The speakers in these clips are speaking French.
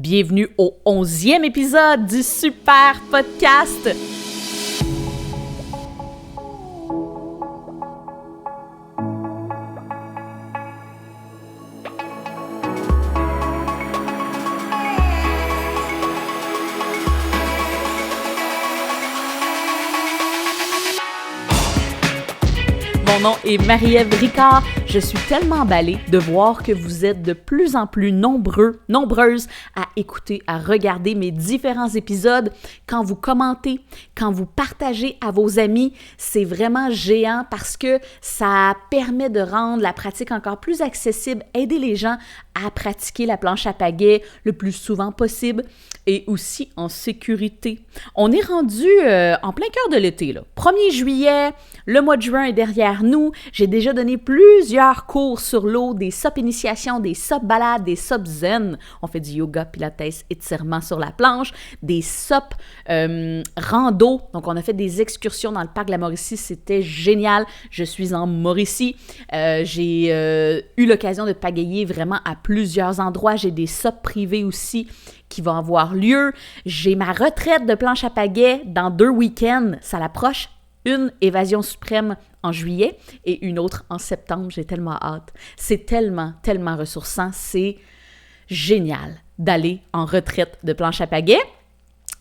Bienvenue au 11e épisode du super podcast. Mon nom est Marie-Ève Ricard. Je suis tellement emballée de voir que vous êtes de plus en plus nombreuses à écouter, à regarder mes différents épisodes. Quand vous commentez, quand vous partagez à vos amis, c'est vraiment géant parce que ça permet de rendre la pratique encore plus accessible, aider les gens à pratiquer la planche à pagaie le plus souvent possible et aussi en sécurité. On est rendu en plein cœur de l'été, là. 1er juillet, le mois de juin est derrière nous. J'ai déjà donné plusieurs cours sur l'eau, des SOP initiation, des SOP balades, des SOP zen. On fait du yoga, pilates, étirement sur la planche, des SOP rando. Donc, on a fait des excursions dans le parc de la Mauricie. C'était génial. Je suis en Mauricie. J'ai eu l'occasion de pagayer vraiment à plusieurs endroits. J'ai des SOP privés aussi qui vont avoir lieu. J'ai ma retraite de planche à pagaie dans 2 week-ends. Ça l'approche. Une évasion suprême en juillet et une autre en septembre. J'ai tellement hâte. C'est tellement ressourçant. C'est génial d'aller en retraite de planche à pagaie.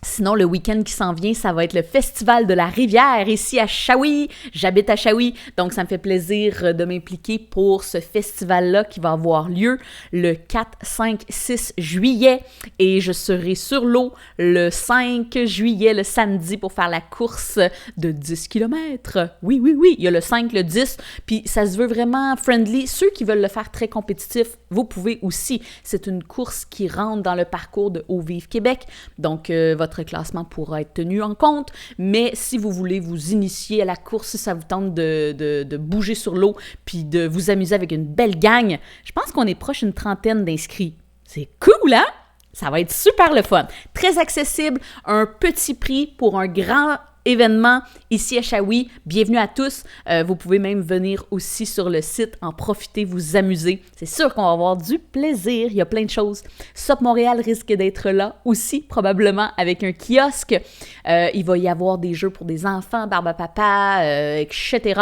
Sinon, le week-end qui s'en vient, ça va être le Festival de la Rivière ici à Shawi. J'habite à Shawi, donc ça me fait plaisir de m'impliquer pour ce festival-là qui va avoir lieu le 4, 5, 6 juillet. Et je serai sur l'eau le 5 juillet, le samedi, pour faire la course de 10 km. Oui, il y a le 5, le 10, puis ça se veut vraiment friendly. Ceux qui veulent le faire très compétitif, vous pouvez aussi. C'est une course qui rentre dans le parcours de Eau Vive Québec, donc votre classement pourra être tenu en compte, mais si vous voulez vous initier à la course, si ça vous tente de bouger sur l'eau puis de vous amuser avec une belle gang, je pense qu'on est proche d'une 30aine d'inscrits. C'est cool, hein? Ça va être super le fun. Très accessible, un petit prix pour un grand événement ici à Shawi. Bienvenue à tous. Vous pouvez même venir aussi sur le site, en profiter, vous amuser. C'est sûr qu'on va avoir du plaisir. Il y a plein de choses. SOP Montréal risque d'être là aussi, probablement avec un kiosque. Il va y avoir des jeux pour des enfants, barbe à papa, etc.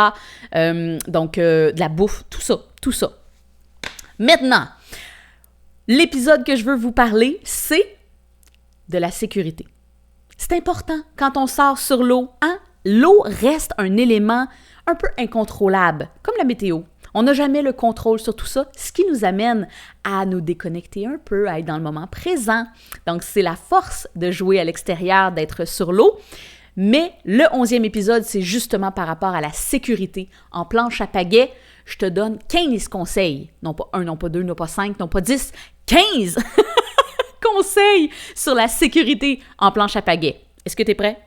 Donc, de la bouffe, tout ça. Maintenant, l'épisode que je veux vous parler, c'est de la sécurité. C'est important quand on sort sur l'eau, hein? L'eau reste un élément un peu incontrôlable, comme la météo. On n'a jamais le contrôle sur tout ça, ce qui nous amène à nous déconnecter un peu, à être dans le moment présent. Donc, c'est la force de jouer à l'extérieur, d'être sur l'eau. Mais le 11e épisode, c'est justement par rapport à la sécurité en planche à pagaie. Je te donne 15 conseils. Non pas 1, non pas 2, non pas 5, non pas 10, 15 conseils sur la sécurité en planche à pagaie. Est-ce que tu es prêt?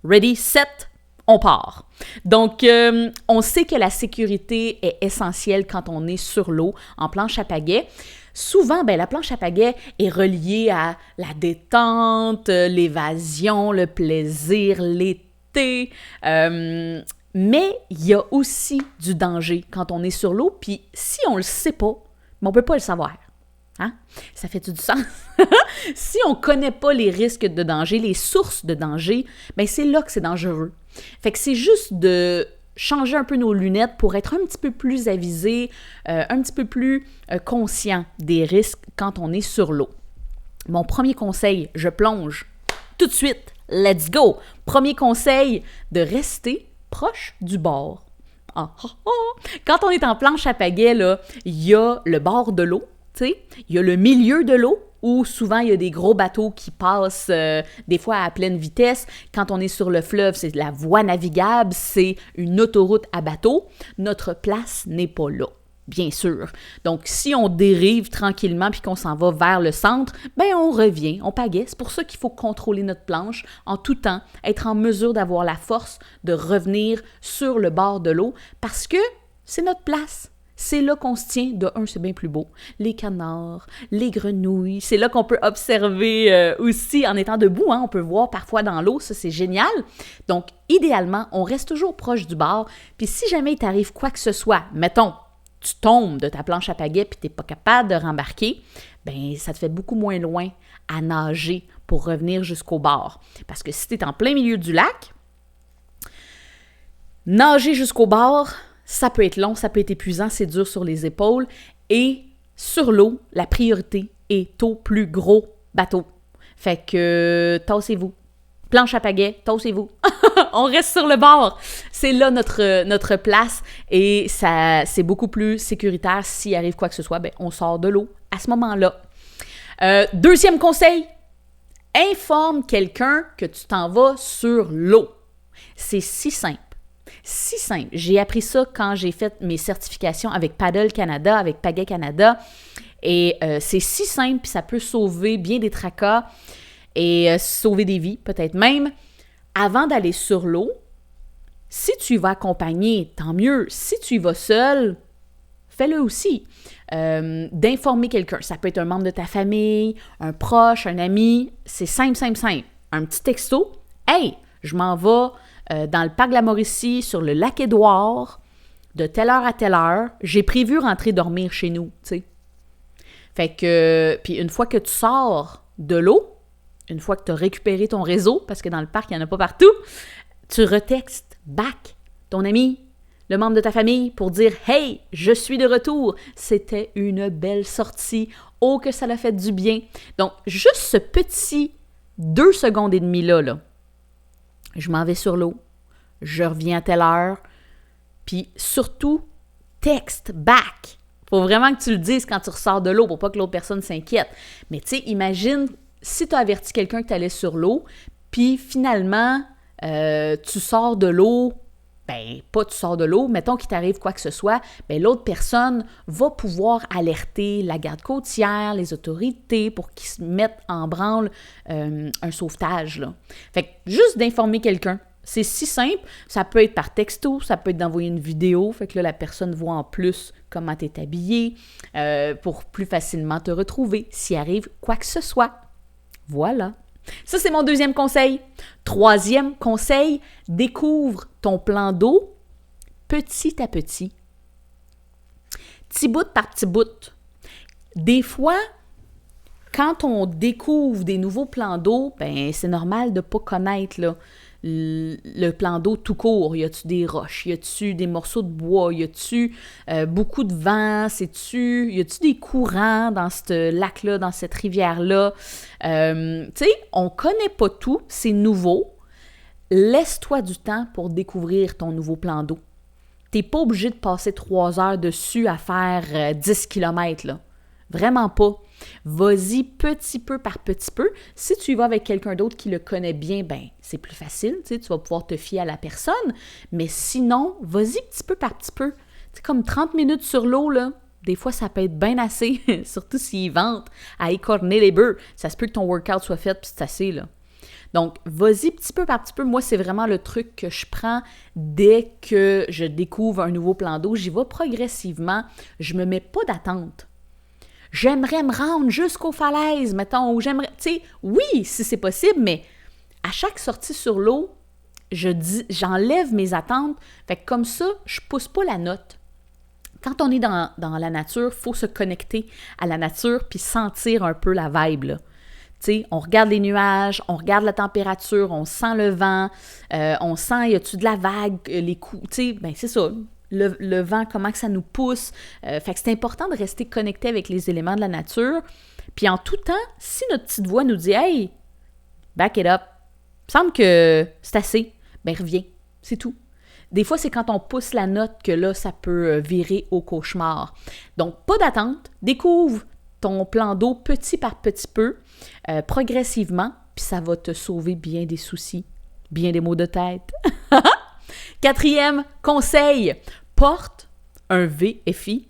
Ready, set, on part. Donc, on sait que la sécurité est essentielle quand on est sur l'eau en planche à pagaie. Souvent, la planche à pagaie est reliée à la détente, l'évasion, le plaisir, l'été. Mais il y a aussi du danger quand on est sur l'eau. Puis si on le sait pas, on ne peut pas le savoir. Hein? Ça fait-tu du sens? Si on ne connaît pas les risques de danger, les sources de danger, c'est là que c'est dangereux. Fait que c'est juste de changer un peu nos lunettes pour être un petit peu plus avisé, un petit peu plus conscient des risques quand on est sur l'eau. Mon premier conseil, je plonge tout de suite. Let's go! Premier conseil, de rester proche du bord. Quand on est en planche à pagaie, il y a le bord de l'eau. Il y a le milieu de l'eau où souvent il y a des gros bateaux qui passent des fois à pleine vitesse. Quand on est sur le fleuve, c'est la voie navigable, c'est une autoroute à bateau. Notre place n'est pas là, bien sûr. Donc, si on dérive tranquillement puis qu'on s'en va vers le centre, on revient, on pagaie. C'est pour ça qu'il faut contrôler notre planche en tout temps, être en mesure d'avoir la force de revenir sur le bord de l'eau parce que c'est notre place. C'est là qu'on se tient. De un, c'est bien plus beau. Les canards, les grenouilles. C'est là qu'on peut observer aussi en étant debout. Hein, on peut voir parfois dans l'eau. Ça, c'est génial. Donc, idéalement, on reste toujours proche du bord. Puis si jamais il t'arrive quoi que ce soit, mettons, tu tombes de ta planche à pagaie puis tu n'es pas capable de rembarquer, ben ça te fait beaucoup moins loin à nager pour revenir jusqu'au bord. Parce que si tu es en plein milieu du lac, nager jusqu'au bord, ça peut être long, ça peut être épuisant, c'est dur sur les épaules. Et sur l'eau, la priorité est au plus gros bateau. Fait que tassez-vous. Planche à pagaie, tassez-vous. On reste sur le bord. C'est là notre place et ça, c'est beaucoup plus sécuritaire. S'il arrive quoi que ce soit, ben, on sort de l'eau à ce moment-là. Deuxième conseil, informe quelqu'un que tu t'en vas sur l'eau. C'est si simple. Si simple. J'ai appris ça quand j'ai fait mes certifications avec Paddle Canada, avec Pagaie Canada. Et c'est si simple, puis ça peut sauver bien des tracas et sauver des vies, peut-être même. Avant d'aller sur l'eau, si tu y vas accompagné, tant mieux. Si tu y vas seul, fais-le aussi. D'informer quelqu'un. Ça peut être un membre de ta famille, un proche, un ami. C'est simple, simple, simple. Un petit texto. « Hey, je m'en vais dans le parc de la Mauricie, sur le lac Édouard, de telle heure à telle heure. J'ai prévu rentrer dormir chez nous. » tu sais. Fait que, puis une fois que tu sors de l'eau, une fois que tu as récupéré ton réseau, parce que dans le parc, il n'y en a pas partout, tu retextes back ton ami, le membre de ta famille, pour dire « Hey, je suis de retour. C'était une belle sortie. Oh, que ça l'a fait du bien. » Donc, juste ce petit 2 secondes et demie là, je m'en vais sur l'eau, je reviens à telle heure, puis surtout, texte back. Faut vraiment que tu le dises quand tu ressors de l'eau pour pas que l'autre personne s'inquiète. Mais tu sais, imagine si tu as averti quelqu'un que tu allais sur l'eau, puis finalement, tu sors de l'eau, ben pas tu sors de l'eau, mettons qu'il t'arrive quoi que ce soit, ben l'autre personne va pouvoir alerter la garde côtière, les autorités pour qu'ils se mettent en branle un sauvetage, là. Fait que juste d'informer quelqu'un. C'est si simple, ça peut être par texto, ça peut être d'envoyer une vidéo, fait que là, la personne voit en plus comment tu es habillé pour plus facilement te retrouver s'il arrive quoi que ce soit. Voilà. Ça, c'est mon deuxième conseil. Troisième conseil, découvre ton plan d'eau petit à petit. Petit bout par petit bout. Des fois, quand on découvre des nouveaux plans d'eau, ben c'est normal de ne pas connaître là, le plan d'eau tout court. Y a-tu des roches? Y a-tu des morceaux de bois? Y a-tu beaucoup de vent? Y a-tu des courants dans ce lac-là, dans cette rivière-là? Tu sais, on connaît pas tout, c'est nouveau. Laisse-toi du temps pour découvrir ton nouveau plan d'eau. T'es pas obligé de passer 3 heures dessus à faire 10 km, là. Vraiment pas. Vas-y petit peu par petit peu. Si tu y vas avec quelqu'un d'autre qui le connaît bien, ben c'est plus facile, tu sais, tu vas pouvoir te fier à la personne. Mais sinon, vas-y petit peu par petit peu. Tu sais, comme 30 minutes sur l'eau, là, des fois, ça peut être bien assez, surtout s'ils ventent à écorner les bœufs. Ça se peut que ton workout soit fait, puis c'est assez, là. Donc, vas-y petit peu par petit peu. Moi, c'est vraiment le truc que je prends dès que je découvre un nouveau plan d'eau. J'y vais progressivement. Je me mets pas d'attente. J'aimerais me rendre jusqu'aux falaises, mettons, ou j'aimerais, tu sais, oui, si c'est possible, mais à chaque sortie sur l'eau, j'enlève mes attentes. Fait que comme ça, je pousse pas la note. Quand on est dans la nature, il faut se connecter à la nature puis sentir un peu la vibe, là. Tu sais, on regarde les nuages, on regarde la température, on sent le vent, on sent, y a-tu de la vague, les coups, tu sais, ben c'est ça. Le vent, comment que ça nous pousse. Fait que c'est important de rester connecté avec les éléments de la nature. Puis en tout temps, si notre petite voix nous dit « Hey, back it up, il me semble que c'est assez », ben reviens, c'est tout. Des fois, c'est quand on pousse la note que là, ça peut virer au cauchemar. Donc, pas d'attente, découvre ton plan d'eau petit par petit peu, progressivement, puis ça va te sauver bien des soucis, bien des maux de tête. Quatrième conseil, porte un VFI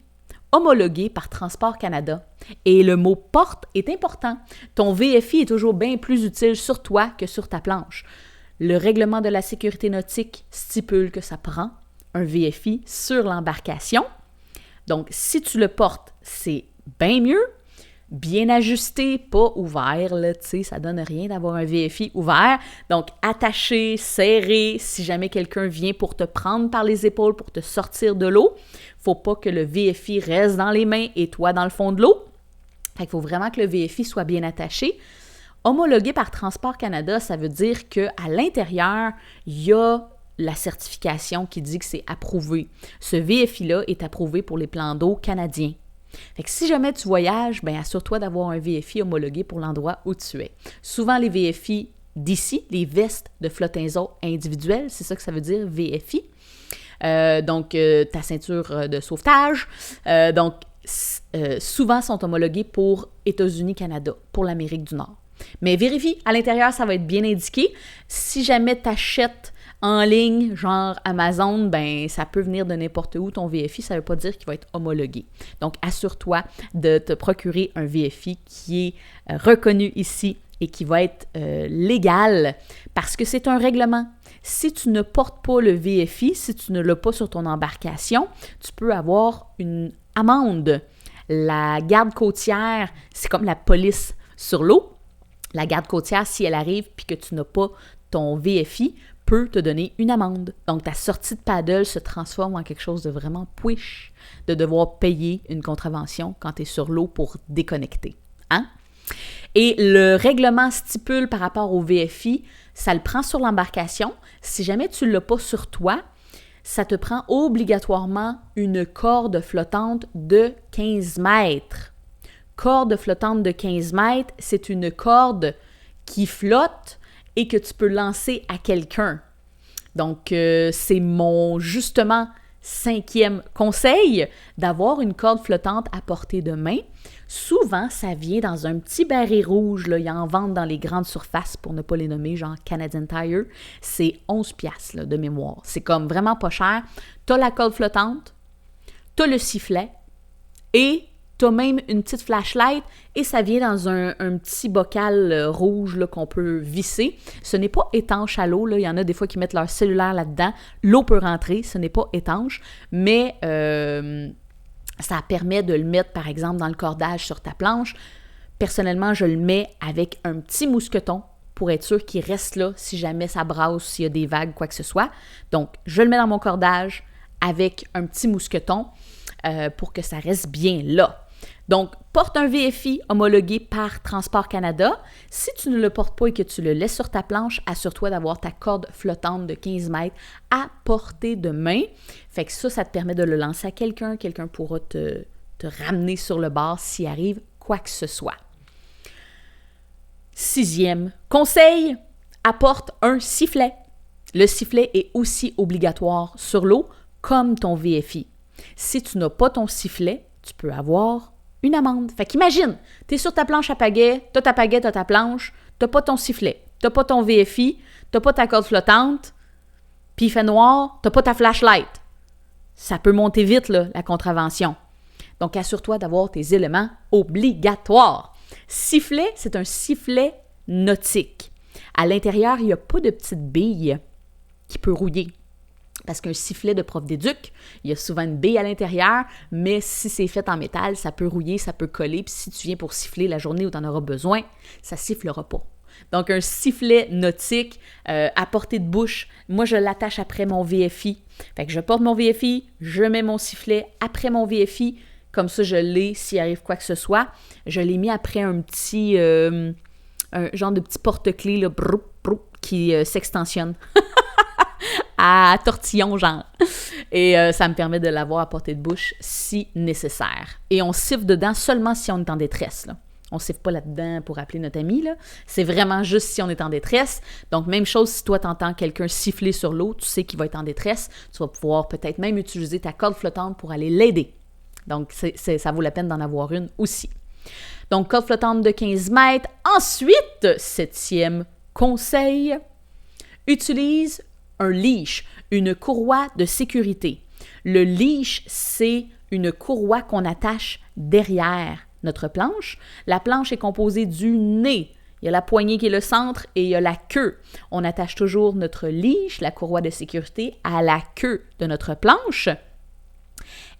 homologué par Transport Canada. Et le mot « porte » est important. Ton VFI est toujours bien plus utile sur toi que sur ta planche. Le règlement de la sécurité nautique stipule que ça prend un VFI sur l'embarcation. Donc, si tu le portes, c'est bien mieux. Bien ajusté, pas ouvert, là, tu sais, ça donne rien d'avoir un VFI ouvert. Donc, attaché, serré, si jamais quelqu'un vient pour te prendre par les épaules, pour te sortir de l'eau, faut pas que le VFI reste dans les mains et toi dans le fond de l'eau. Fait qu'il faut vraiment que le VFI soit bien attaché. Homologué par Transport Canada, ça veut dire qu'à l'intérieur, il y a la certification qui dit que c'est approuvé. Ce VFI-là est approuvé pour les plans d'eau canadiens. Fait que si jamais tu voyages, bien assure-toi d'avoir un VFI homologué pour l'endroit où tu es. Souvent, les VFI d'ici, les vestes de flottaison individuelle, c'est ça que ça veut dire, VFI. Donc, ta ceinture de sauvetage. Souvent sont homologués pour États-Unis, Canada, pour l'Amérique du Nord. Mais vérifie, à l'intérieur, ça va être bien indiqué. Si jamais tu achètes en ligne, genre Amazon, ben ça peut venir de n'importe où ton VFI, ça ne veut pas dire qu'il va être homologué. Donc, assure-toi de te procurer un VFI qui est reconnu ici et qui va être légal parce que c'est un règlement. Si tu ne portes pas le VFI, si tu ne l'as pas sur ton embarcation, tu peux avoir une amende. La garde côtière, c'est comme la police sur l'eau. La garde côtière, si elle arrive puis que tu n'as pas ton VFI, peut te donner une amende. Donc, ta sortie de paddle se transforme en quelque chose de vraiment push, de devoir payer une contravention quand tu es sur l'eau pour déconnecter. Hein? Et le règlement stipule par rapport au VFI, ça le prend sur l'embarcation. Si jamais tu ne l'as pas sur toi, ça te prend obligatoirement une corde flottante de 15 mètres. Corde flottante de 15 mètres, c'est une corde qui flotte et que tu peux lancer à quelqu'un. Donc, c'est mon, justement, 5e conseil, d'avoir une corde flottante à portée de main. Souvent, ça vient dans un petit baril rouge, là, ils en vendent dans les grandes surfaces, pour ne pas les nommer, genre Canadian Tire. C'est 11$ là, de mémoire. C'est comme vraiment pas cher. Tu as la corde flottante, tu as le sifflet et tu as même une petite flashlight et ça vient dans un petit bocal rouge là, qu'on peut visser. Ce n'est pas étanche à l'eau. Là. Il y en a des fois qui mettent leur cellulaire là-dedans. L'eau peut rentrer, ce n'est pas étanche, mais ça permet de le mettre, par exemple, dans le cordage sur ta planche. Personnellement, je le mets avec un petit mousqueton pour être sûr qu'il reste là si jamais ça brasse, s'il y a des vagues, quoi que ce soit. Donc, je le mets dans mon cordage avec un petit mousqueton pour que ça reste bien là. Donc, porte un VFI homologué par Transport Canada. Si tu ne le portes pas et que tu le laisses sur ta planche, assure-toi d'avoir ta corde flottante de 15 mètres à portée de main. Fait que ça te permet de le lancer à quelqu'un. Quelqu'un pourra te ramener sur le bord s'il arrive quoi que ce soit. 6e conseil, apporte un sifflet. Le sifflet est aussi obligatoire sur l'eau comme ton VFI. Si tu n'as pas ton sifflet, tu peux avoir une amende. Fait qu'imagine, tu es sur ta planche à pagaie, tu as ta pagaie, tu as ta planche, tu n'as pas ton sifflet, tu n'as pas ton VFI, tu n'as pas ta corde flottante, puis il fait noir, tu n'as pas ta flashlight. Ça peut monter vite, là, la contravention. Donc, assure-toi d'avoir tes éléments obligatoires. Sifflet, c'est un sifflet nautique. À l'intérieur, il n'y a pas de petite bille qui peut rouiller. Parce qu'un sifflet de prof d'éduc, il y a souvent une bille à l'intérieur, mais si c'est fait en métal, ça peut rouiller, ça peut coller, puis si tu viens pour siffler la journée où tu en auras besoin, ça sifflera pas. Donc, un sifflet nautique à portée de bouche, moi, je l'attache après mon VFI. Fait que je porte mon VFI, je mets mon sifflet après mon VFI, comme ça, je l'ai s'il arrive quoi que ce soit. Je l'ai mis après un petit, un genre de petit porte-clés là, qui s'extensionne. À tortillon, genre. Et ça me permet de l'avoir à portée de bouche si nécessaire. Et on siffle dedans seulement si on est en détresse, là. On ne siffle pas là-dedans pour appeler notre ami, là. C'est vraiment juste si on est en détresse. Donc, même chose, si toi, tu entends quelqu'un siffler sur l'eau, tu sais qu'il va être en détresse. Tu vas pouvoir peut-être même utiliser ta corde flottante pour aller l'aider. Donc, ça vaut la peine d'en avoir une aussi. Donc, corde flottante de 15 mètres. Ensuite, 7e conseil, utilise un leash, une courroie de sécurité. Le leash, c'est une courroie qu'on attache derrière notre planche. La planche est composée du nez. Il y a la poignée qui est le centre et il y a la queue. On attache toujours notre leash, la courroie de sécurité, à la queue de notre planche.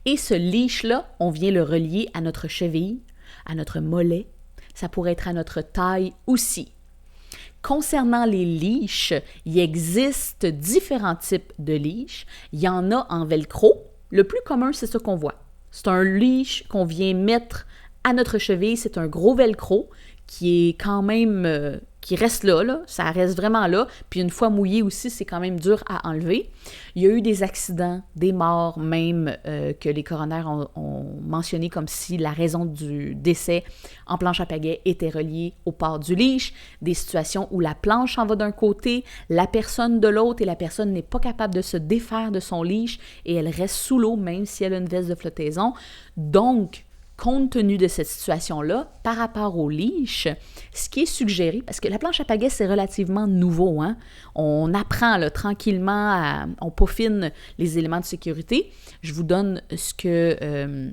Et ce leash-là, on vient le relier à notre cheville, à notre mollet. Ça pourrait être à notre taille aussi. Concernant les leashs, il existe différents types de leashs. Il y en a en velcro. Le plus commun, c'est ce qu'on voit. C'est un leash qu'on vient mettre à notre cheville, c'est un gros velcro qui est quand même, qui reste là, ça reste vraiment là. Puis une fois mouillé aussi, c'est quand même dur à enlever. Il y a eu des accidents, des morts même, que les coronaires ont mentionné comme si la raison du décès en planche à pagaie était reliée au port du leash. Des situations où la planche en va d'un côté, la personne de l'autre, et la personne n'est pas capable de se défaire de son leash et elle reste sous l'eau même si elle a une veste de flottaison. Donc, compte tenu de cette situation-là, par rapport au leash, ce qui est suggéré, parce que la planche à pagaie, c'est relativement nouveau, hein? On apprend là, tranquillement, on peaufine les éléments de sécurité. Je vous donne ce que...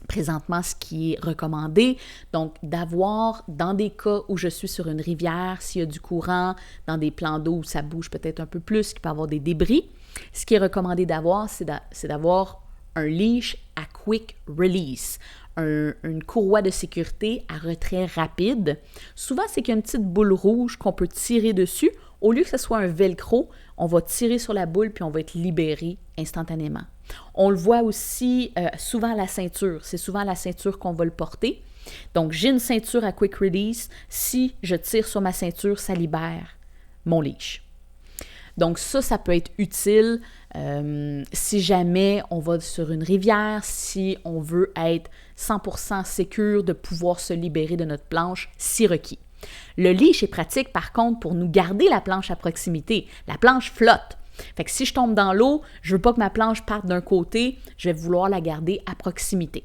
présentement, ce qui est recommandé, donc d'avoir, dans des cas où je suis sur une rivière, s'il y a du courant, dans des plans d'eau où ça bouge peut-être un peu plus, qu'il peut y avoir des débris, ce qui est recommandé d'avoir, c'est d'avoir un leash à quick release, une courroie de sécurité à retrait rapide. Souvent, c'est qu'il y a une petite boule rouge qu'on peut tirer dessus. Au lieu que ce soit un velcro, on va tirer sur la boule puis on va être libéré instantanément. On le voit aussi souvent à la ceinture. C'est souvent à la ceinture qu'on va le porter. Donc, j'ai une ceinture à quick release. Si je tire sur ma ceinture, ça libère mon leash. Donc ça peut être utile si jamais on va sur une rivière, si on veut être 100% sécure de pouvoir se libérer de notre planche si requis. Le leash est pratique par contre pour nous garder la planche à proximité. La planche flotte. Fait que si je tombe dans l'eau, je veux pas que ma planche parte d'un côté, je vais vouloir la garder à proximité.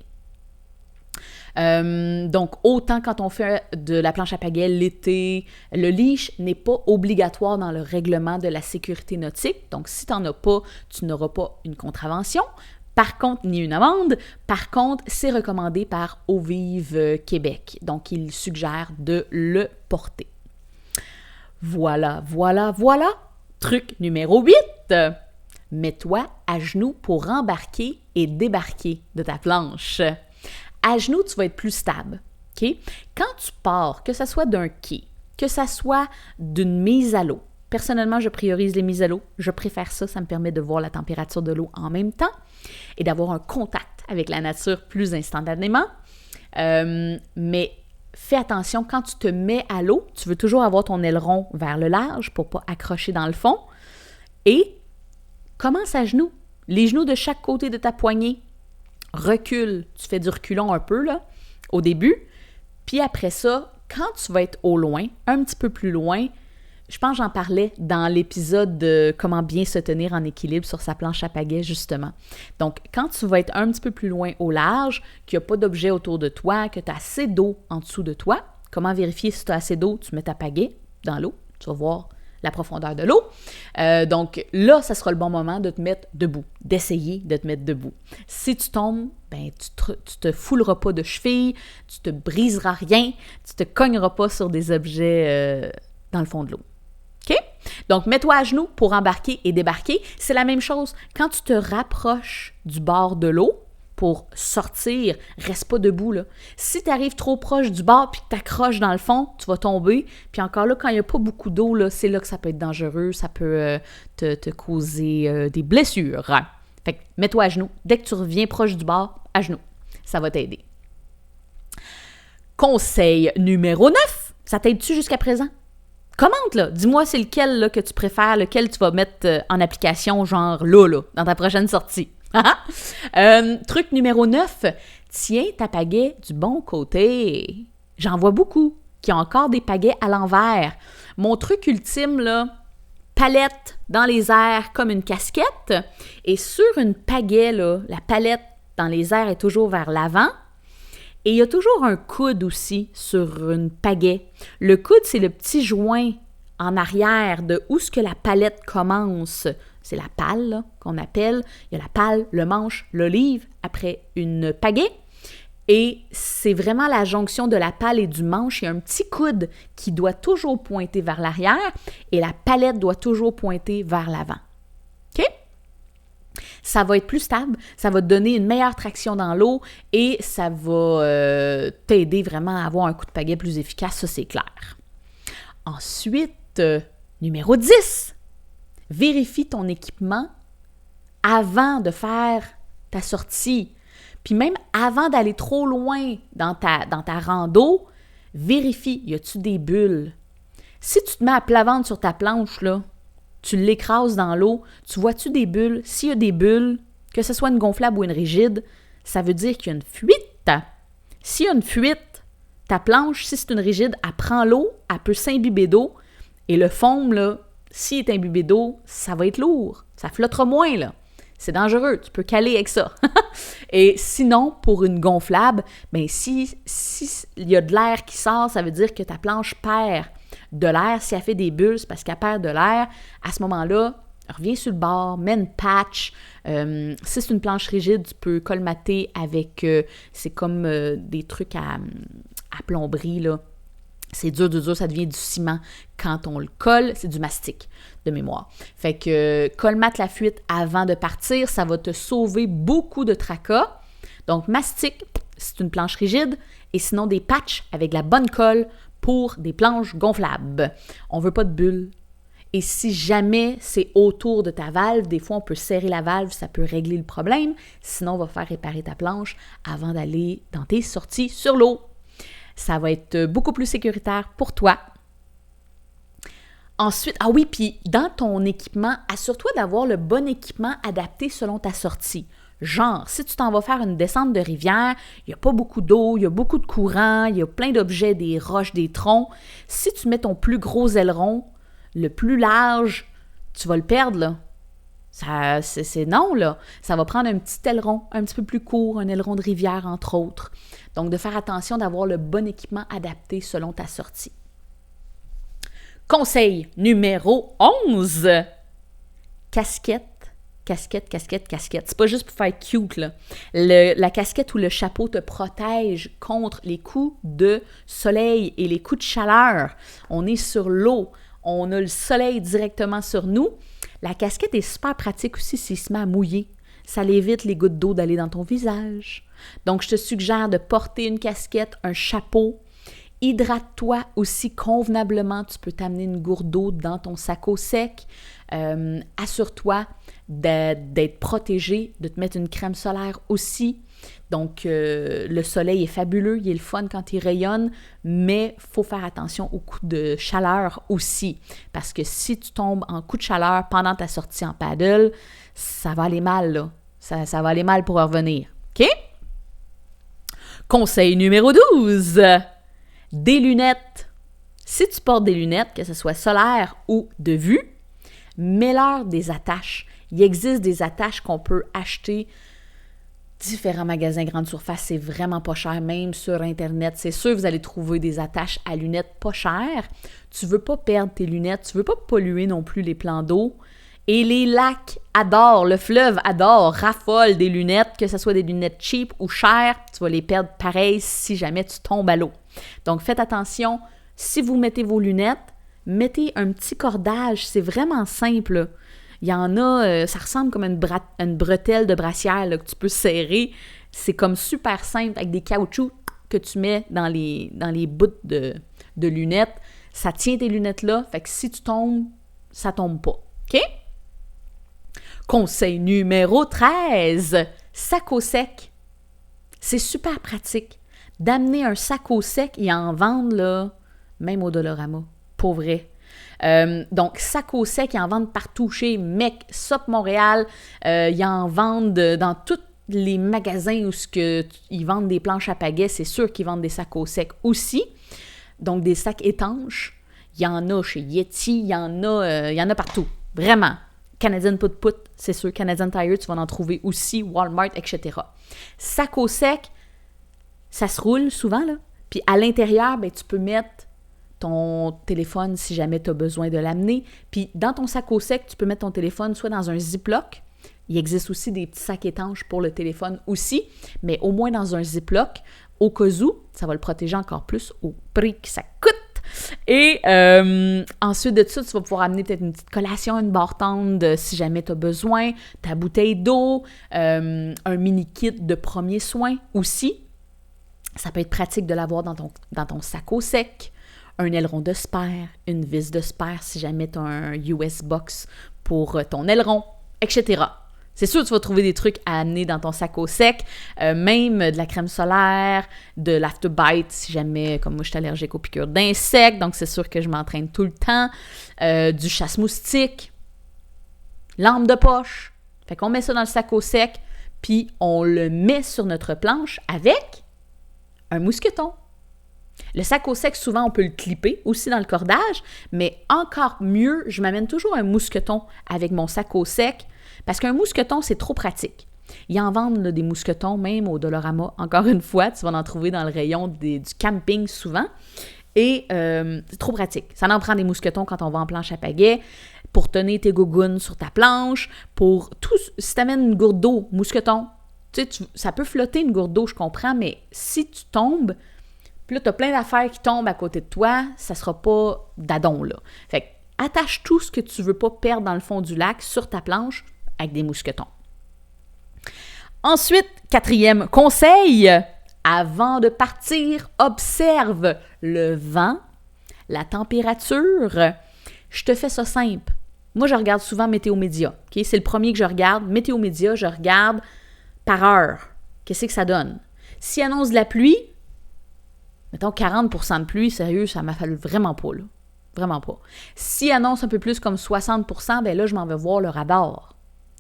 Donc, autant quand on fait de la planche à pagaie l'été, le leash n'est pas obligatoire dans le règlement de la sécurité nautique. Donc, si tu n'en as pas, tu n'auras pas une contravention. Par contre, ni une amende. Par contre, c'est recommandé par Eau Vive Québec. Donc, il suggère de le porter. Voilà. Truc numéro 8. Mets-toi à genoux pour embarquer et débarquer de ta planche. À genoux, tu vas être plus stable. Okay? Quand tu pars, que ce soit d'un quai, que ce soit d'une mise à l'eau, personnellement, je priorise les mises à l'eau. Je préfère ça, ça me permet de voir la température de l'eau en même temps et d'avoir un contact avec la nature plus instantanément. Mais fais attention, quand tu te mets à l'eau, tu veux toujours avoir ton aileron vers le large pour ne pas accrocher dans le fond. Et commence à genoux. Les genoux de chaque côté de ta poignée. Recule, tu fais du reculon un peu là, au début, puis après ça, quand tu vas être au loin, un petit peu plus loin, je pense que j'en parlais dans l'épisode de comment bien se tenir en équilibre sur sa planche à pagaie justement. Donc, quand tu vas être un petit peu plus loin au large, qu'il n'y a pas d'objet autour de toi, que tu as assez d'eau en dessous de toi, comment vérifier si tu as assez d'eau? Tu mets ta pagaie dans l'eau, tu vas voir la profondeur de l'eau. Donc là, ça sera le bon moment de te mettre debout, d'essayer de te mettre debout. Si tu tombes, ben, tu te fouleras pas de cheville, tu te briseras rien, tu te cogneras pas sur des objets dans le fond de l'eau. OK? Donc, mets-toi à genoux pour embarquer et débarquer. C'est la même chose. Quand tu te rapproches du bord de l'eau, pour sortir, reste pas debout, là. Si tu arrives trop proche du bord puis que tu accroches dans le fond, tu vas tomber. Puis encore là, quand il n'y a pas beaucoup d'eau, là, c'est là que ça peut être dangereux, ça peut te causer des blessures. Fait que mets-toi à genoux. Dès que tu reviens proche du bord, à genoux. Ça va t'aider. Conseil numéro 9. Ça t'aide-tu jusqu'à présent? Commente, là. Dis-moi c'est lequel là, que tu préfères, lequel tu vas mettre en application, genre là, dans ta prochaine sortie. Truc numéro 9, tiens ta pagaie du bon côté. J'en vois beaucoup qui ont encore des pagaies à l'envers. Mon truc ultime, là, palette dans les airs comme une casquette. Et sur une pagaie, là, la palette dans les airs est toujours vers l'avant. Et il y a toujours un coude aussi sur une pagaie. Le coude, c'est le petit joint en arrière de où est-ce que la palette commence. C'est la pale là, qu'on appelle. Il y a la pale, le manche, l'olive après une pagaie. Et c'est vraiment la jonction de la pale et du manche. Il y a un petit coude qui doit toujours pointer vers l'arrière et la palette doit toujours pointer vers l'avant. OK? Ça va être plus stable, ça va te donner une meilleure traction dans l'eau et ça va t'aider vraiment à avoir un coup de pagaie plus efficace, ça c'est clair. Ensuite, numéro 10. Vérifie ton équipement avant de faire ta sortie. Puis même avant d'aller trop loin dans ta rando, vérifie, y a-tu des bulles? Si tu te mets à plat ventre sur ta planche, là, tu l'écrases dans l'eau, tu vois-tu des bulles? S'il y a des bulles, que ce soit une gonflable ou une rigide, ça veut dire qu'il y a une fuite. S'il y a une fuite, ta planche, si c'est une rigide, elle prend l'eau, elle peut s'imbiber d'eau, et le foam, là, s'il est imbibé d'eau, ça va être lourd. Ça flottera moins, là. C'est dangereux, tu peux caler avec ça. Et sinon, pour une gonflable, bien, si il y a de l'air qui sort, ça veut dire que ta planche perd de l'air. Si elle fait des bulles, c'est parce qu'elle perd de l'air. À ce moment-là, reviens sur le bord, mets une patch. Si c'est une planche rigide, tu peux colmater avec, c'est comme des trucs à plomberie, là. C'est dur, ça devient du ciment. Quand on le colle, c'est du mastic, de mémoire. Fait que colmate la fuite avant de partir, ça va te sauver beaucoup de tracas. Donc, mastic, c'est une planche rigide, et sinon des patchs avec la bonne colle pour des planches gonflables. On veut pas de bulles. Et si jamais c'est autour de ta valve, des fois on peut serrer la valve, ça peut régler le problème. Sinon, on va faire réparer ta planche avant d'aller dans tes sorties sur l'eau. Ça va être beaucoup plus sécuritaire pour toi. Ensuite, ah oui, puis dans ton équipement, assure-toi d'avoir le bon équipement adapté selon ta sortie. Genre, si tu t'en vas faire une descente de rivière, il n'y a pas beaucoup d'eau, il y a beaucoup de courant, il y a plein d'objets, des roches, des troncs. Si tu mets ton plus gros aileron, le plus large, tu vas le perdre, là. C'est non, là. Ça va prendre un petit aileron, un petit peu plus court, un aileron de rivière, entre autres. Donc, de faire attention d'avoir le bon équipement adapté selon ta sortie. Conseil numéro 11. Casquette. C'est pas juste pour faire cute, là. La casquette ou le chapeau te protège contre les coups de soleil et les coups de chaleur. On est sur l'eau. On a le soleil directement sur nous. La casquette est super pratique aussi s'il se met à mouiller. Ça évite les gouttes d'eau d'aller dans ton visage. Donc, je te suggère de porter une casquette, un chapeau. Hydrate-toi aussi convenablement. Tu peux t'amener une gourde d'eau dans ton sac au sec. Assure-toi d'être protégé, de te mettre une crème solaire aussi. Donc, le soleil est fabuleux, il est le fun quand il rayonne, mais il faut faire attention aux coups de chaleur aussi. Parce que si tu tombes en coup de chaleur pendant ta sortie en paddle, ça va aller mal, là. Ça va aller mal pour revenir. OK? Conseil numéro 12. Des lunettes. Si tu portes des lunettes, que ce soit solaire ou de vue, mets-leur des attaches. Il existe des attaches qu'on peut acheter différents magasins grande surface, c'est vraiment pas cher, même sur Internet. C'est sûr, vous allez trouver des attaches à lunettes pas chères. Tu veux pas perdre tes lunettes, tu veux pas polluer non plus les plans d'eau. Et les lacs adorent, le fleuve adore, raffole des lunettes, que ce soit des lunettes cheap ou chères, tu vas les perdre pareil si jamais tu tombes à l'eau. Donc, faites attention, si vous mettez vos lunettes, mettez un petit cordage, c'est vraiment simple. Il y en a, ça ressemble comme une bretelle de brassière là, que tu peux serrer. C'est comme super simple avec des caoutchoucs que tu mets dans les bouts de lunettes. Ça tient tes lunettes là, fait que si tu tombes, ça tombe pas. OK? Conseil numéro 13. Sac au sec. C'est super pratique d'amener un sac au sec et en vendre, là, même au Dollarama. Pour vrai. Donc, sac au sec, ils en vendent partout chez Mec, Sop Montréal. Ils en vendent dans tous les magasins où ils vendent des planches à pagaie. C'est sûr qu'ils vendent des sacs au sec aussi. Donc, des sacs étanches. Il y en a chez Yeti, il y en a partout. Vraiment. Canadian Put-Put, c'est sûr. Canadian Tire, tu vas en trouver aussi. Walmart, etc. Sac au sec, ça se roule souvent, là. Puis à l'intérieur, ben, tu peux mettre ton téléphone si jamais tu as besoin de l'amener. Puis dans ton sac au sec, tu peux mettre ton téléphone soit dans un Ziploc. Il existe aussi des petits sacs étanches pour le téléphone aussi, mais au moins dans un Ziploc. Au cas où, ça va le protéger encore plus au prix que ça coûte. Et ensuite de ça, tu vas pouvoir amener peut-être une petite collation, une barre tendre si jamais tu as besoin, ta bouteille d'eau, un mini kit de premiers soins aussi. Ça peut être pratique de l'avoir dans ton sac au sec. Un aileron de spare, une vis de spare si jamais tu as un US box pour ton aileron, etc. C'est sûr que tu vas trouver des trucs à amener dans ton sac au sec, même de la crème solaire, de l'Afterbite, si jamais, comme moi, je suis allergique aux piqûres d'insectes, donc c'est sûr que je m'entraîne tout le temps, du chasse-moustique, lampe de poche. Fait qu'on met ça dans le sac au sec, puis on le met sur notre planche avec un mousqueton. Le sac au sec, souvent, on peut le clipper aussi dans le cordage, mais encore mieux, je m'amène toujours un mousqueton avec mon sac au sec, parce qu'un mousqueton, c'est trop pratique. Ils en vendent là, des mousquetons, même au Dollarama. Encore une fois, tu vas en trouver dans le rayon du camping souvent. Et c'est trop pratique. Ça en prend des mousquetons quand on va en planche à pagaie, pour tenir tes gougounes sur ta planche, pour tout. Si tu amènes une gourde d'eau, mousqueton, tu sais, ça peut flotter une gourde d'eau, je comprends, mais si tu tombes, puis là, tu as plein d'affaires qui tombent à côté de toi, ça sera pas d'adon, là. Fait que attache tout ce que tu veux pas perdre dans le fond du lac sur ta planche avec des mousquetons. Ensuite, 4e conseil, avant de partir, observe le vent, la température. Je te fais ça simple. Moi, je regarde souvent Météo Média. Okay? C'est le premier que je regarde. Météo Média, je regarde par heure. Qu'est-ce que ça donne? S'il annonce de la pluie, mettons 40% de pluie, sérieux, ça m'a fallu vraiment pas, là. Vraiment pas. S'il annonce un peu plus comme 60%, ben là, je m'en vais voir le radar.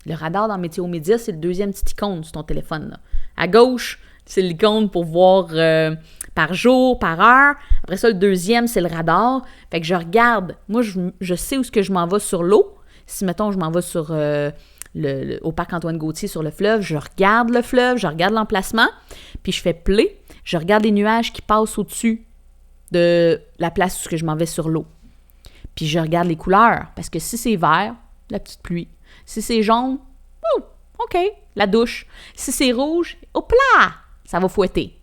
Le radar dans Météo Média, c'est le deuxième petit icône sur ton téléphone, là. À gauche, c'est l'icône pour voir par jour, par heure. Après ça, le deuxième, c'est le radar. Fait que je regarde. Moi, je sais où est-ce que je m'en vais sur l'eau. Si, mettons, je m'en vais sur au parc Antoine-Gautier sur le fleuve, je regarde le fleuve, je regarde l'emplacement, puis je fais play. Je regarde les nuages qui passent au-dessus de la place où je m'en vais sur l'eau. Puis je regarde les couleurs, parce que si c'est vert, la petite pluie. Si c'est jaune, OK, la douche. Si c'est rouge, hop là, ça va fouetter.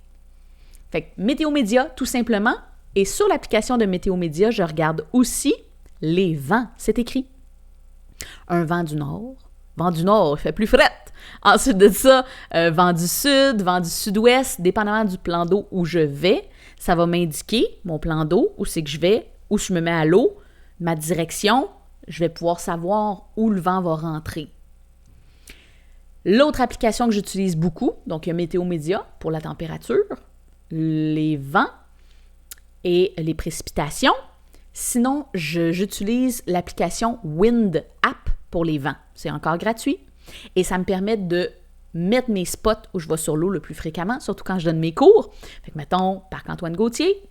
Fait que Météo Média, tout simplement. Et sur l'application de Météo Média, je regarde aussi les vents. C'est écrit. Un vent du nord. Vent du nord, il fait plus fret. Ensuite de ça, vent du sud, vent du sud-ouest, dépendamment du plan d'eau où je vais, ça va m'indiquer mon plan d'eau, où c'est que je vais, où je me mets à l'eau, ma direction. Je vais pouvoir savoir où le vent va rentrer. L'autre application que j'utilise beaucoup, donc il y a Météo Média pour la température, les vents et les précipitations. Sinon, j'utilise l'application Wind App pour les vents. C'est encore gratuit et ça me permet de mettre mes spots où je vais sur l'eau le plus fréquemment, surtout quand je donne mes cours. Fait que mettons, Parc Antoine-Gautier,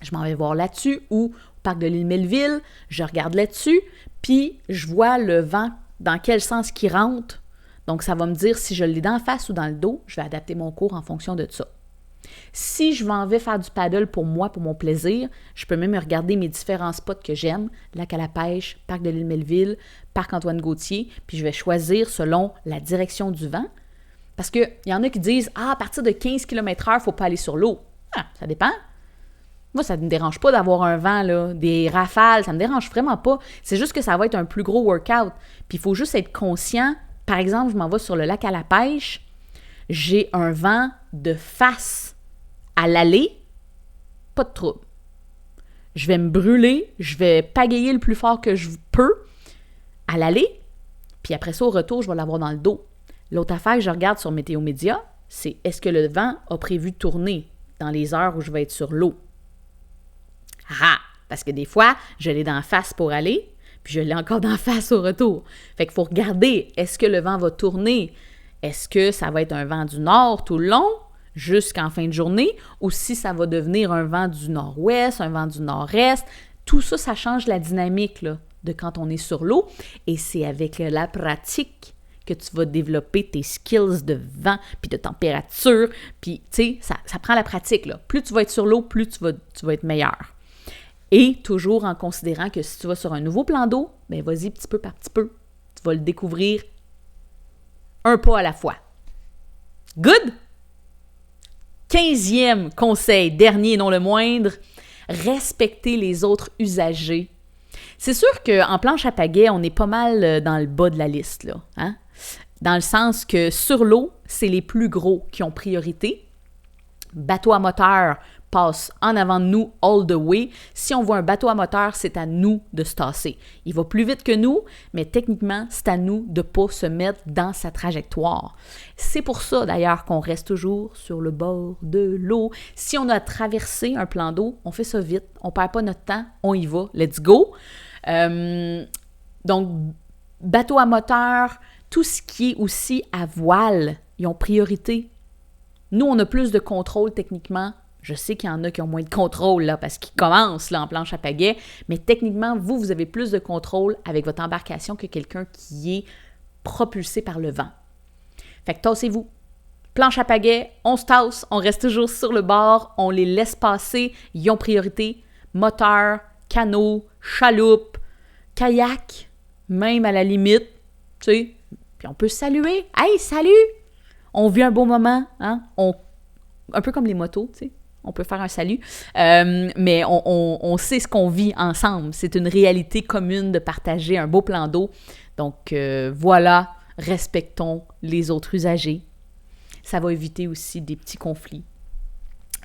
je m'en vais voir là-dessus, ou Parc de l'île Melville, je regarde là-dessus, puis je vois le vent dans quel sens qu'il rentre. Donc, ça va me dire si je l'ai d'en face ou dans le dos, je vais adapter mon cours en fonction de ça. Si je m'en vais faire du paddle pour moi, pour mon plaisir, je peux même regarder mes différents spots que j'aime, lac à la pêche, Parc de l'île Melville, Parc Antoine-Gautier, puis je vais choisir selon la direction du vent. Parce qu'il y en a qui disent « Ah, à partir de 15 km/h, il ne faut pas aller sur l'eau. » Ah, ça dépend. Moi, ça ne me dérange pas d'avoir un vent, là, des rafales, ça ne me dérange vraiment pas. C'est juste que ça va être un plus gros workout. Puis il faut juste être conscient. Par exemple, je m'en vais sur le lac à la pêche, j'ai un vent de face à l'aller, pas de trouble. Je vais me brûler, je vais pagayer le plus fort que je peux à l'aller, puis après ça, au retour, je vais l'avoir dans le dos. L'autre affaire que je regarde sur Météo Média, c'est est-ce que le vent a prévu de tourner dans les heures où je vais être sur l'eau? Ah! Parce que des fois, je l'ai d'en face pour aller, puis je l'ai encore d'en face au retour. Fait qu'il faut regarder, est-ce que le vent va tourner? Est-ce que ça va être un vent du nord tout le long, jusqu'en fin de journée, ou si ça va devenir un vent du nord-ouest, un vent du nord-est? Tout ça, ça change la dynamique là, de quand on est sur l'eau. Et c'est avec la pratique que tu vas développer tes skills de vent, puis de température. Puis, tu sais, ça prend la pratique. Là. Plus tu vas être sur l'eau, plus tu vas être meilleur. Et toujours en considérant que si tu vas sur un nouveau plan d'eau, bien vas-y petit peu par petit peu. Tu vas le découvrir un pas à la fois. Good? 15e conseil, dernier et non le moindre, respecter les autres usagers. C'est sûr qu'en planche à pagaie, on est pas mal dans le bas de la liste, là, hein? Dans le sens que sur l'eau, c'est les plus gros qui ont priorité. Bateau à moteur, passe en avant de nous all the way. Si on voit un bateau à moteur, c'est à nous de se tasser. Il va plus vite que nous, mais techniquement, c'est à nous de ne pas se mettre dans sa trajectoire. C'est pour ça, d'ailleurs, qu'on reste toujours sur le bord de l'eau. Si on a traversé un plan d'eau, on fait ça vite. On ne perd pas notre temps. On y va. Let's go! Donc, bateau à moteur, tout ce qui est aussi à voile, ils ont priorité. Nous, on a plus de contrôle techniquement. Je sais qu'il y en a qui ont moins de contrôle là, parce qu'ils commencent là, en planche à pagaie, mais techniquement, vous avez plus de contrôle avec votre embarcation que quelqu'un qui est propulsé par le vent. Fait que tassez-vous. Planche à pagaie, on se tasse, on reste toujours sur le bord, on les laisse passer, ils ont priorité. Moteur, canot, chaloupe, kayak, même à la limite, tu sais. Puis on peut se saluer. « Hey, salut! » On vit un beau moment, hein? Un peu comme les motos, tu sais. On peut faire un salut, mais on sait ce qu'on vit ensemble. C'est une réalité commune de partager un beau plan d'eau. Donc voilà, respectons les autres usagers. Ça va éviter aussi des petits conflits.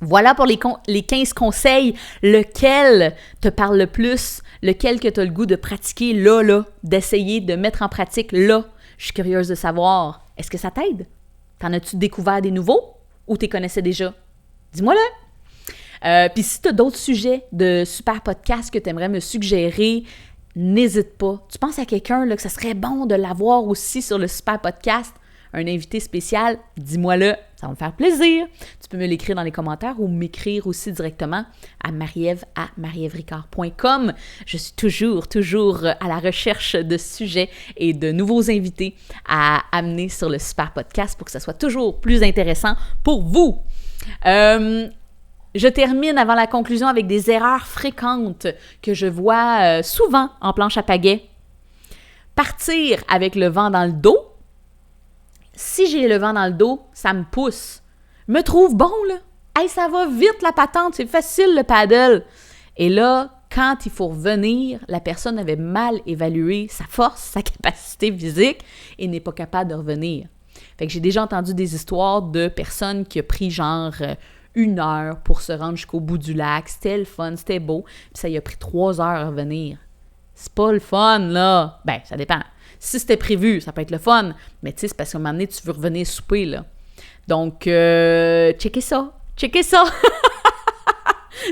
Voilà pour les 15 conseils. Lequel te parle le plus? Lequel que tu as le goût de pratiquer là, d'essayer de mettre en pratique là? Je suis curieuse de savoir. Est-ce que ça t'aide? T'en as-tu découvert des nouveaux ou t'es connaissais déjà? Dis-moi-le! Puis si tu as d'autres sujets de super podcasts que tu aimerais me suggérer, n'hésite pas. Tu penses à quelqu'un là, que ça serait bon de l'avoir aussi sur le super podcast, un invité spécial, dis-moi-le, ça va me faire plaisir. Tu peux me l'écrire dans les commentaires ou m'écrire aussi directement à mariève@marièvericard.com. Je suis toujours à la recherche de sujets et de nouveaux invités à amener sur le super podcast pour que ça soit toujours plus intéressant pour vous. Je termine avant la conclusion avec des erreurs fréquentes que je vois souvent en planche à pagaie. Partir avec le vent dans le dos. Si j'ai le vent dans le dos, ça me pousse. Me trouve bon, là. Hey, ça va vite, la patente. C'est facile, le paddle. Et là, quand il faut revenir, la personne avait mal évalué sa force, sa capacité physique et n'est pas capable de revenir. Fait que j'ai déjà entendu des histoires de personnes qui ont pris genre 1 heure pour se rendre jusqu'au bout du lac. C'était le fun, c'était beau. Puis ça y a pris 3 heures à revenir. C'est pas le fun, là. Ben, ça dépend. Si c'était prévu, ça peut être le fun. Mais tu sais, c'est parce qu'à un moment donné, tu veux revenir souper, là. Donc, checkez ça. Checkez ça.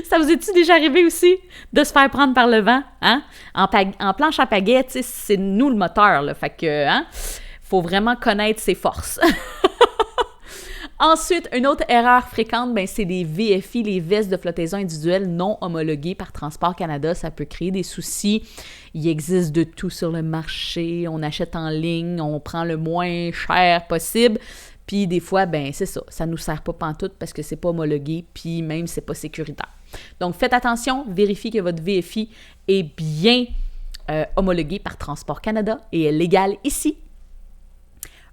Ça vous est-tu déjà arrivé aussi de se faire prendre par le vent? Hein? En planche à pagaie, tu sais, c'est nous le moteur, là. Fait que, hein, faut vraiment connaître ses forces. Ensuite, une autre erreur fréquente, ben, c'est les VFI, les vestes de flottaison individuelles non homologuées par Transport Canada. Ça peut créer des soucis. Il existe de tout sur le marché. On achète en ligne, on prend le moins cher possible. Puis des fois, ben c'est ça. Ça ne nous sert pas pantoute parce que c'est pas homologué, puis même c'est pas sécuritaire. Donc, faites attention. Vérifiez que votre VFI est bien homologué par Transport Canada et est légal ici.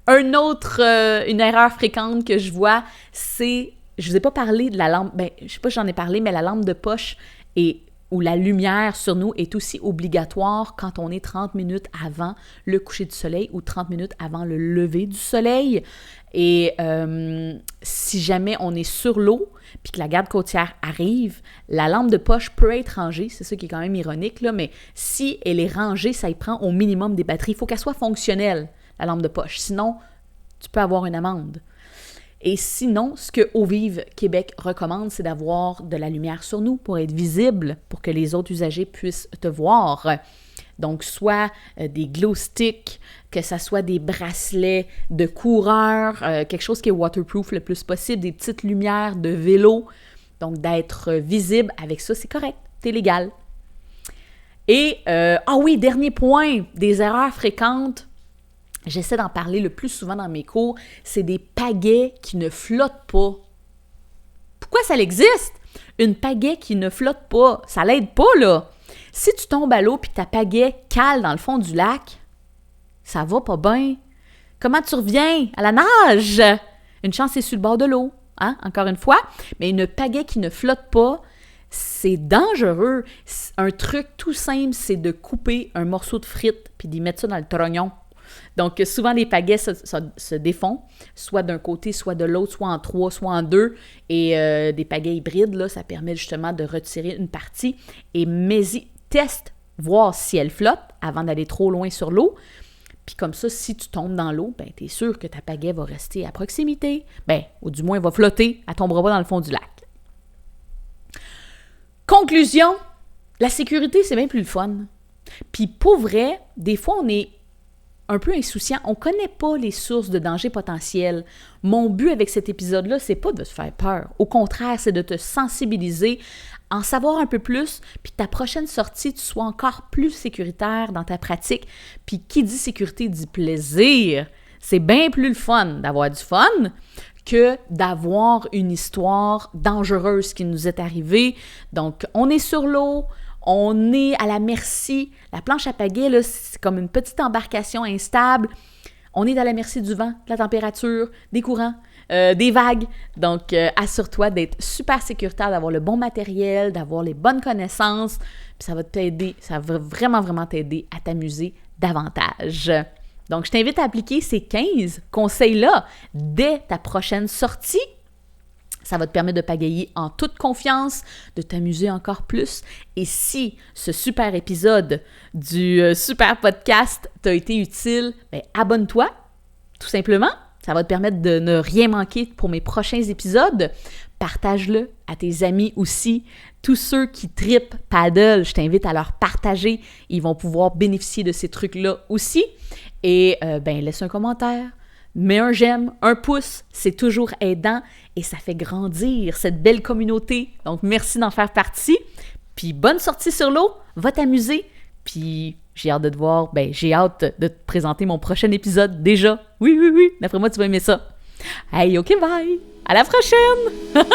Une erreur fréquente que je vois, c'est, je vous ai pas parlé de la lampe, ben, je sais pas si j'en ai parlé, mais la lampe de poche où la lumière sur nous est aussi obligatoire quand on est 30 minutes avant le coucher du soleil ou 30 minutes avant le lever du soleil. Et si jamais on est sur l'eau puis que la garde côtière arrive, la lampe de poche peut être rangée, c'est ça qui est quand même ironique, là, mais si elle est rangée, ça y prend au minimum des batteries. Il faut qu'elle soit fonctionnelle, la lampe de poche. Sinon, tu peux avoir une amende. Et sinon, ce que Eau Vive Québec recommande, c'est d'avoir de la lumière sur nous pour être visible, pour que les autres usagers puissent te voir. Donc, soit des glow sticks, que ça soit des bracelets de coureur, quelque chose qui est waterproof le plus possible, des petites lumières de vélo. Donc, d'être visible avec ça, c'est correct, c'est légal. Et, dernier point, des erreurs fréquentes. J'essaie d'en parler le plus souvent dans mes cours, c'est des pagaies qui ne flottent pas. Pourquoi ça existe? Une pagaie qui ne flotte pas, ça l'aide pas, là. Si tu tombes à l'eau puis ta pagaie cale dans le fond du lac, ça va pas bien. Comment tu reviens à la nage? Une chance, c'est sur le bord de l'eau, hein? Encore une fois. Mais une pagaie qui ne flotte pas, c'est dangereux. Un truc tout simple, c'est de couper un morceau de frites puis d'y mettre ça dans le trognon. Donc, souvent, les pagaies se défont, soit d'un côté, soit de l'autre, soit en 3, soit en 2. Et des pagaies hybrides, là, ça permet justement de retirer une partie. Et teste, voir si elle flotte avant d'aller trop loin sur l'eau. Puis comme ça, si tu tombes dans l'eau, ben t'es sûr que ta pagaie va rester à proximité. Ben, ou du moins, elle va flotter, elle tombera pas dans le fond du lac. Conclusion, la sécurité, c'est bien plus le fun. Puis pour vrai, des fois, on est un peu insouciant. On connaît pas les sources de danger potentiels. Mon but avec cet épisode-là, c'est pas de te faire peur. Au contraire, c'est de te sensibiliser, en savoir un peu plus, puis ta prochaine sortie, tu sois encore plus sécuritaire dans ta pratique. Puis qui dit sécurité dit plaisir. C'est bien plus le fun d'avoir du fun que d'avoir une histoire dangereuse qui nous est arrivée. Donc, on est sur l'eau, on est à la merci. La planche à pagaie, là, c'est comme une petite embarcation instable. On est à la merci du vent, de la température, des courants, des vagues. Donc, assure-toi d'être super sécuritaire, d'avoir le bon matériel, d'avoir les bonnes connaissances. Puis ça va t'aider, ça va vraiment, vraiment t'aider à t'amuser davantage. Donc, je t'invite à appliquer ces 15 conseils-là dès ta prochaine sortie. Ça va te permettre de pagayer en toute confiance, de t'amuser encore plus. Et si ce super épisode du super podcast t'a été utile, bien, abonne-toi, tout simplement. Ça va te permettre de ne rien manquer pour mes prochains épisodes. Partage-le à tes amis aussi. Tous ceux qui tripent paddle, je t'invite à leur partager. Ils vont pouvoir bénéficier de ces trucs-là aussi. Et laisse un commentaire. Mets un j'aime, un pouce, c'est toujours aidant et ça fait grandir cette belle communauté. Donc, merci d'en faire partie. Puis, bonne sortie sur l'eau, va t'amuser. Puis, j'ai hâte de te voir, j'ai hâte de te présenter mon prochain épisode déjà. Oui, d'après moi, tu vas aimer ça. Hey, OK, bye! À la prochaine!